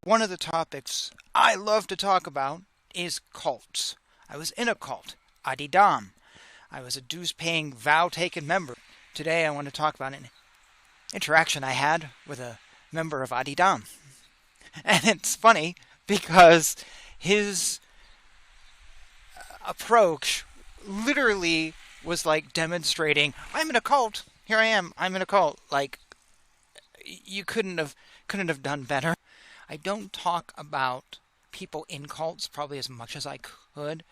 One of the topics I love to talk about is cults. I was in a cult, Adidam. I was a dues-paying, vow-taken member. Today I want to talk about an interaction I had with a member of Adidam. And it's funny because his approach literally was like demonstrating, I'm in a cult. Here I am. I'm in a cult. Like, you couldn't have done better. I don't talk about people in cults probably as much as I could,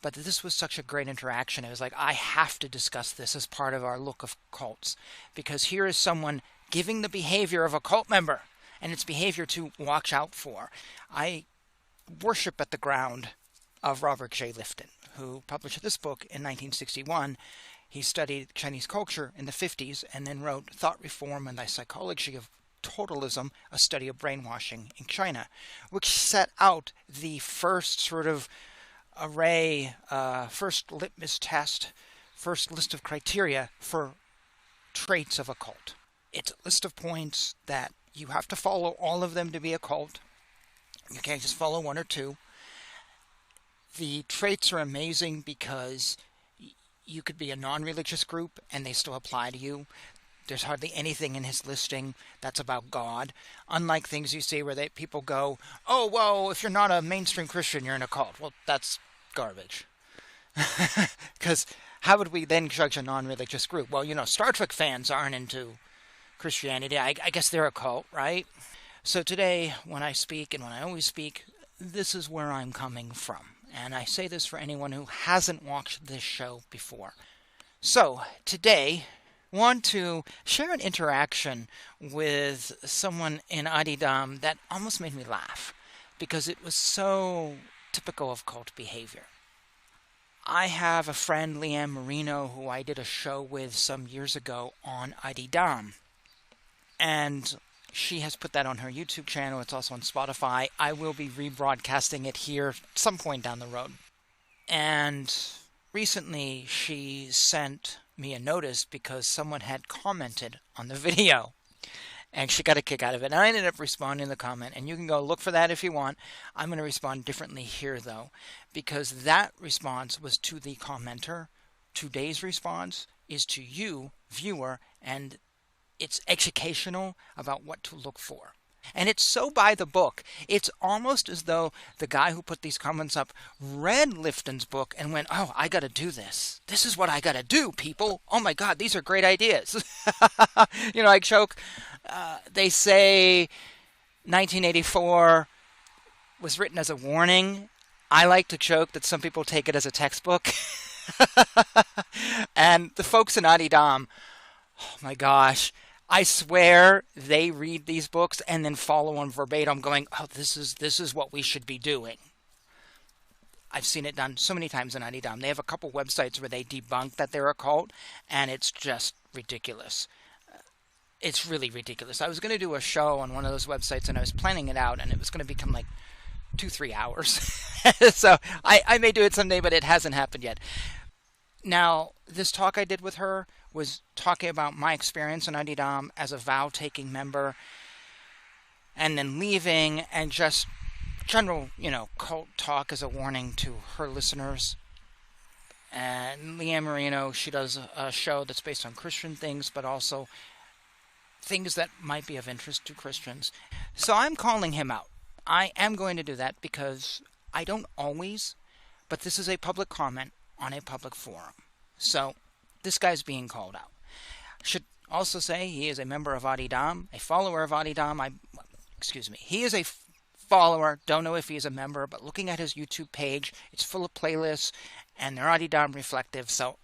but this was such a great interaction. It was like, I have to discuss this as part of our look of cults, because here is someone giving the behavior of a cult member, and its behavior to watch out for. I worship at the ground of Robert J. Lifton, who published this book in 1961. He studied Chinese culture in the 50s and then wrote Thought Reform and the Psychology of Totalism, a study of brainwashing in China, which set out the first sort of array, first litmus test, first list of criteria for traits of a cult. It's a list of points that you have to follow all of them to be a cult. You can't just follow one or two. The traits are amazing because you could be a non-religious group and they still apply to you. There's hardly anything in his listing that's about God. Unlike things you see where people go, oh, well, if you're not a mainstream Christian, you're in a cult. Well, that's garbage. Because how would we then judge a non-religious group? Well, Star Trek fans aren't into Christianity. I guess they're a cult, right? So today, when I speak, and when I always speak, this is where I'm coming from. And I say this for anyone who hasn't watched this show before. So, today, I want to share an interaction with someone in Adidam that almost made me laugh, because it was so typical of cult behavior. I have a friend, Ann Marino, who I did a show with some years ago on Adidam. And she has put that on her YouTube channel. It's also on Spotify. I will be rebroadcasting it here at some point down the road. And recently she sent me a notice because someone had commented on the video. And she got a kick out of it. And I ended up responding to the comment. And you can go look for that if you want. I'm going to respond differently here, though, because that response was to the commenter. Today's response is to you, viewer, and it's educational about what to look for. And it's so by the book. It's almost as though the guy who put these comments up read Lifton's book and went, oh, I got to do this. This is what I got to do, people. Oh, my God, these are great ideas. I joke. They say 1984 was written as a warning. I like to joke that some people take it as a textbook. And the folks in Adidam, oh my gosh, I swear they read these books and then follow on verbatim going, oh, this is what we should be doing. I've seen it done so many times in Adidam. They have a couple websites where they debunk that they're a cult, and it's just ridiculous. It's really ridiculous. I was going to do a show on one of those websites, and I was planning it out, and it was going to become like 2-3 hours. So I may do it someday, but it hasn't happened yet. Now, this talk I did with her was talking about my experience in Adidam as a vow-taking member, and then leaving, and just general, cult talk as a warning to her listeners. And Ann Marino, she does a show that's based on Christian things, but also things that might be of interest to Christians. So I'm calling him out. I am going to do that because I don't always, but this is a public comment on a public forum. So this guy's being called out. Should also say he is a member of Adidam, a follower of Adidam. He is a follower. Don't know if he is a member, but looking at his YouTube page, it's full of playlists, and they're Adidam reflective. So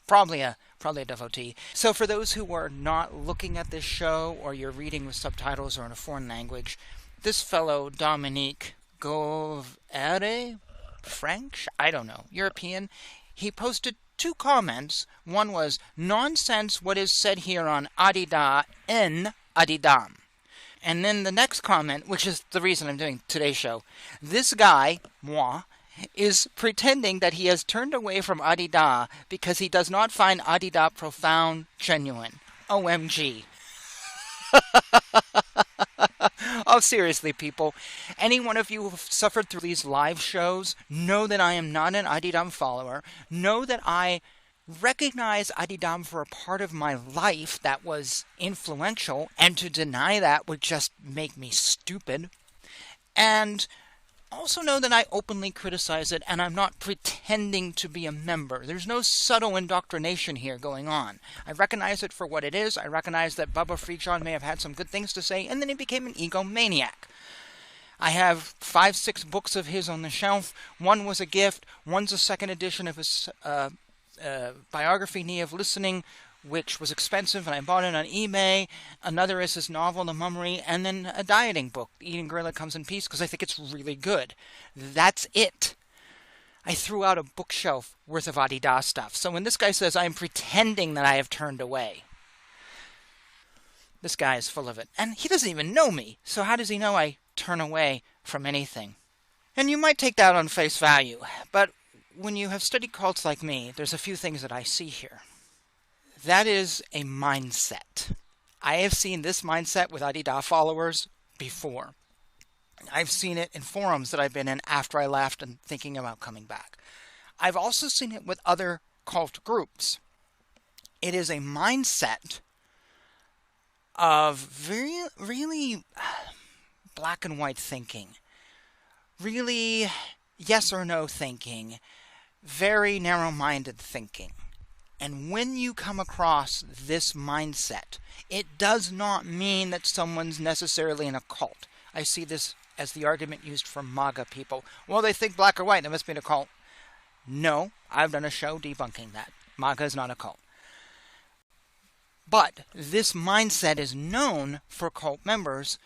probably a devotee. So for those who are not looking at this show, or you're reading with subtitles or in a foreign language, this fellow Dominique Govere, French, I don't know, European, he posted 2 comments. One was, nonsense what is said here on Adida in Adidam. And then the next comment, which is the reason I'm doing today's show, this guy, moi, is pretending that he has turned away from Adida because he does not find Adida profound, genuine. OMG. Now, seriously, people, any one of you who have suffered through these live shows, know that I am not an Adidam follower. Know that I recognize Adidam for a part of my life that was influential, and to deny that would just make me stupid. And also know that I openly criticize it, and I'm not pretending to be a member. There's no subtle indoctrination here going on. I recognize it for what it is. I recognize that Bubba Free John may have had some good things to say, and then he became an egomaniac. I have 5-6 books of his on the shelf. One was a gift. One's a second edition of his biography, Knee of Listening, which was expensive, and I bought it on eBay. Another is his novel, The Mummery, and then a dieting book, Eating Gorilla Comes in Peace, because I think it's really good. That's it. I threw out a bookshelf worth of Adi Da stuff. So when this guy says I'm pretending that I have turned away, this guy is full of it. And he doesn't even know me, so how does he know I turn away from anything? And you might take that on face value, but when you have studied cults like me, there's a few things that I see here. That is a mindset. I have seen this mindset with Adi Da followers before. I've seen it in forums that I've been in after I left and thinking about coming back. I've also seen it with other cult groups. It is a mindset of really black and white thinking. Really yes or no thinking. Very narrow-minded thinking. And when you come across this mindset, it does not mean that someone's necessarily in a cult. I see this as the argument used for MAGA people. Well, they think black or white, they must be in a cult. No, I've done a show debunking that. MAGA is not a cult. But this mindset is known for cult members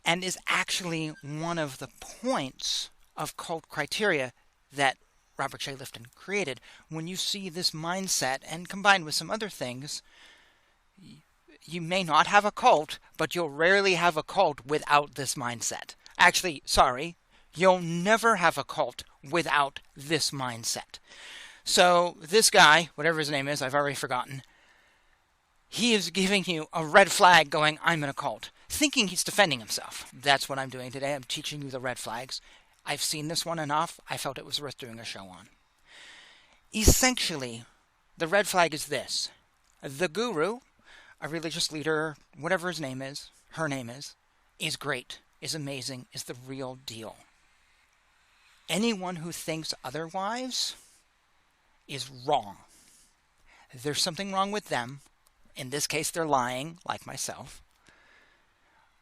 and is actually one of the points of cult criteria that Robert J. Lifton created. When you see this mindset and combined with some other things, you may not have a cult, but you'll rarely have a cult without this mindset. Actually, sorry, you'll never have a cult without this mindset. So this guy, whatever his name is, I've already forgotten, he is giving you a red flag going, I'm in a cult, thinking he's defending himself. That's what I'm doing today. I'm teaching you the red flags. I've seen this one enough. I felt it was worth doing a show on. Essentially, the red flag is this. The guru, a religious leader, whatever his name is, her name is great, is amazing, is the real deal. Anyone who thinks otherwise is wrong. There's something wrong with them. In this case, they're lying, like myself.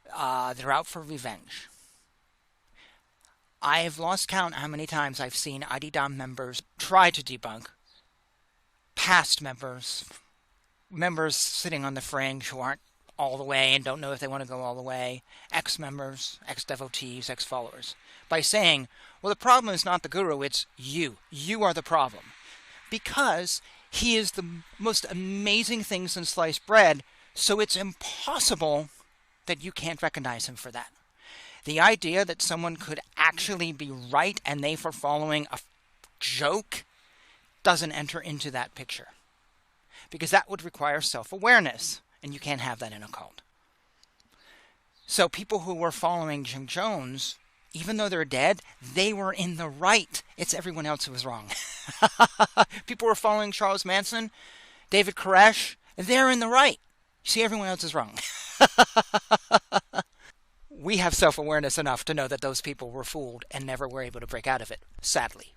They're out for revenge. I've lost count how many times I've seen Adidam members try to debunk past members sitting on the fringe who aren't all the way and don't know if they want to go all the way, ex-members, ex-devotees, ex-followers, by saying, well, the problem is not the guru, it's you. You are the problem. Because he is the most amazing thing since sliced bread, so it's impossible that you can't recognize him for that. The idea that someone could actually be right and they for following a joke doesn't enter into that picture. Because that would require self-awareness, and you can't have that in a cult. So people who were following Jim Jones, even though they're dead, they were in the right. It's everyone else who was wrong. People were following Charles Manson, David Koresh, they're in the right. You see, everyone else is wrong. We have self-awareness enough to know that those people were fooled and never were able to break out of it, sadly.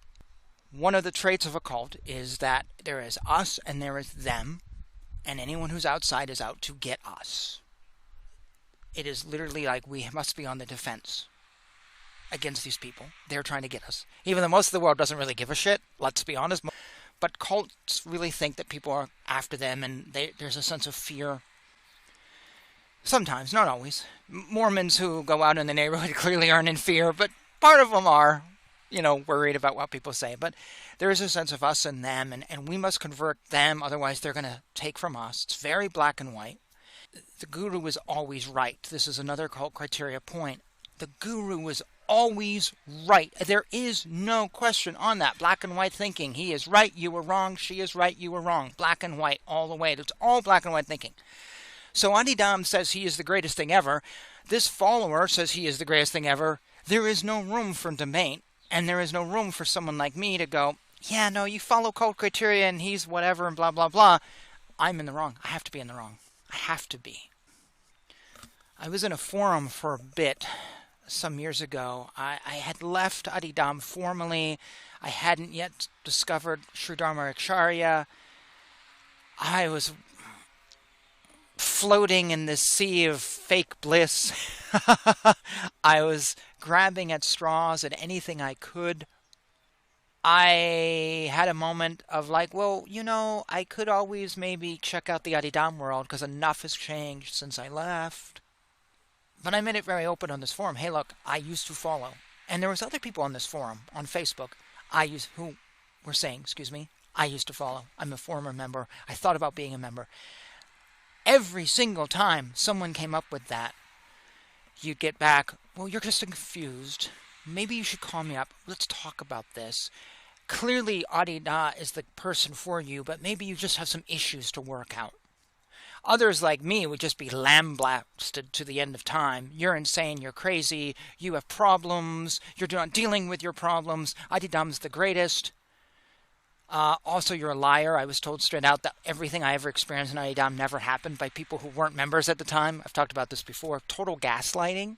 One of the traits of a cult is that there is us and there is them, and anyone who's outside is out to get us. It is literally like we must be on the defense against these people. They're trying to get us. Even though most of the world doesn't really give a shit, let's be honest. But cults really think that people are after them, and there's a sense of fear. Sometimes, not always. Mormons who go out in the neighborhood clearly aren't in fear, but part of them are, worried about what people say. But there is a sense of us and them, and we must convert them, otherwise they're going to take from us. It's very black and white. The guru is always right. This is another cult criteria point. The guru is always right. There is no question on that. Black and white thinking. He is right, you were wrong. She is right, you were wrong. Black and white all the way. It's all black and white thinking. So Adidam says he is the greatest thing ever. This follower says he is the greatest thing ever. There is no room for debate, and there is no room for someone like me to go, yeah, no, you follow cult criteria and he's whatever and blah, blah, blah. I'm in the wrong. I have to be in the wrong. I have to be. I was in a forum for a bit some years ago. I had left Adidam formally. I hadn't yet discovered Sri Dharma Acharya. I was floating in this sea of fake bliss. I was grabbing at straws at anything I could. I had a moment of like, well, you know, I could always maybe check out the Adidam world because enough has changed since I left. But I made it very open on this forum. Hey, look, I used to follow. And there was other people on this forum, on Facebook, who were saying, excuse me, I used to follow. I'm a former member. I thought about being a member. Every single time someone came up with that, you'd get back, well, you're just confused. Maybe you should call me up. Let's talk about this. Clearly, Adi Da is the person for you, but maybe you just have some issues to work out. Others like me would just be lambasted to the end of time. You're insane, you're crazy, you have problems, you're not dealing with your problems, Adidam's the greatest. Also, you're a liar. I was told straight out that everything I ever experienced in Adidam never happened by people who weren't members at the time. I've talked about this before. Total gaslighting.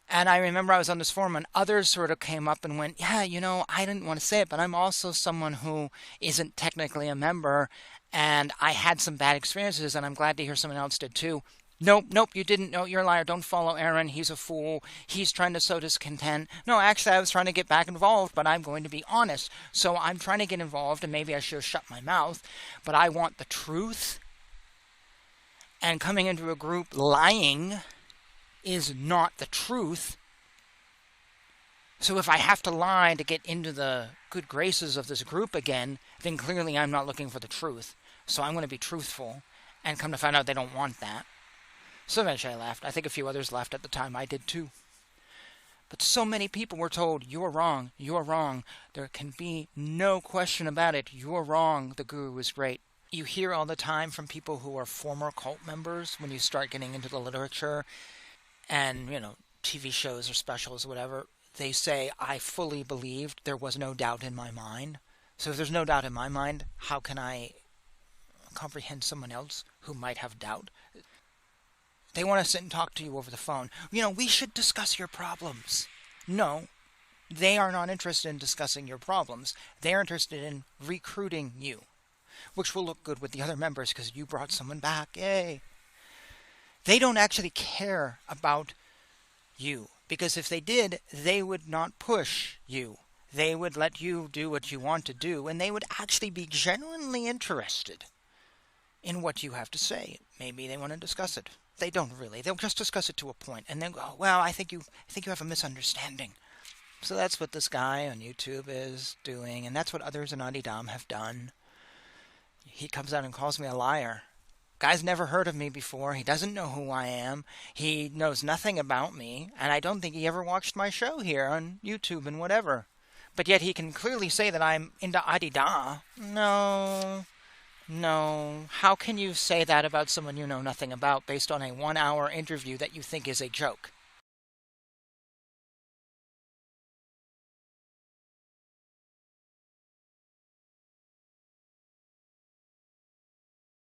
And I remember I was on this forum and others sort of came up and went, yeah, you know, I didn't want to say it, but I'm also someone who isn't technically a member and I had some bad experiences and I'm glad to hear someone else did too. Nope, you didn't know. You're a liar. Don't follow Aaron. He's a fool. He's trying to sow discontent. No, actually, I was trying to get back involved, but I'm going to be honest. So I'm trying to get involved and maybe I should have shut my mouth, but I want the truth. And coming into a group lying is not the truth. So if I have to lie to get into the good graces of this group again, then clearly I'm not looking for the truth. So I'm going to be truthful, and come to find out they don't want that. So eventually I left. I think a few others left at the time. I did too. But so many people were told, you're wrong, you're wrong. There can be no question about it. You're wrong. The guru is great. You hear all the time from people who are former cult members when you start getting into the literature and, you know, TV shows or specials or whatever, they say, I fully believed. There was no doubt in my mind. So if there's no doubt in my mind, how can I comprehend someone else who might have doubt? They want to sit and talk to you over the phone. You know, we should discuss your problems. No, they are not interested in discussing your problems. They are interested in recruiting you, which will look good with the other members because you brought someone back. Yay. They don't actually care about you, because if they did, they would not push you. They would let you do what you want to do, and they would actually be genuinely interested in what you have to say. Maybe they want to discuss it. They don't really. They'll just discuss it to a point, and then go, well, I think you have a misunderstanding. So that's what this guy on YouTube is doing, and that's what others in Adidam have done. He comes out and calls me a liar. Guy's never heard of me before. He doesn't know who I am. He knows nothing about me, and I don't think he ever watched my show here on YouTube and whatever. But yet he can clearly say that I'm into Adi Da. No. How can you say that about someone you know nothing about based on a 1-hour interview that you think is a joke?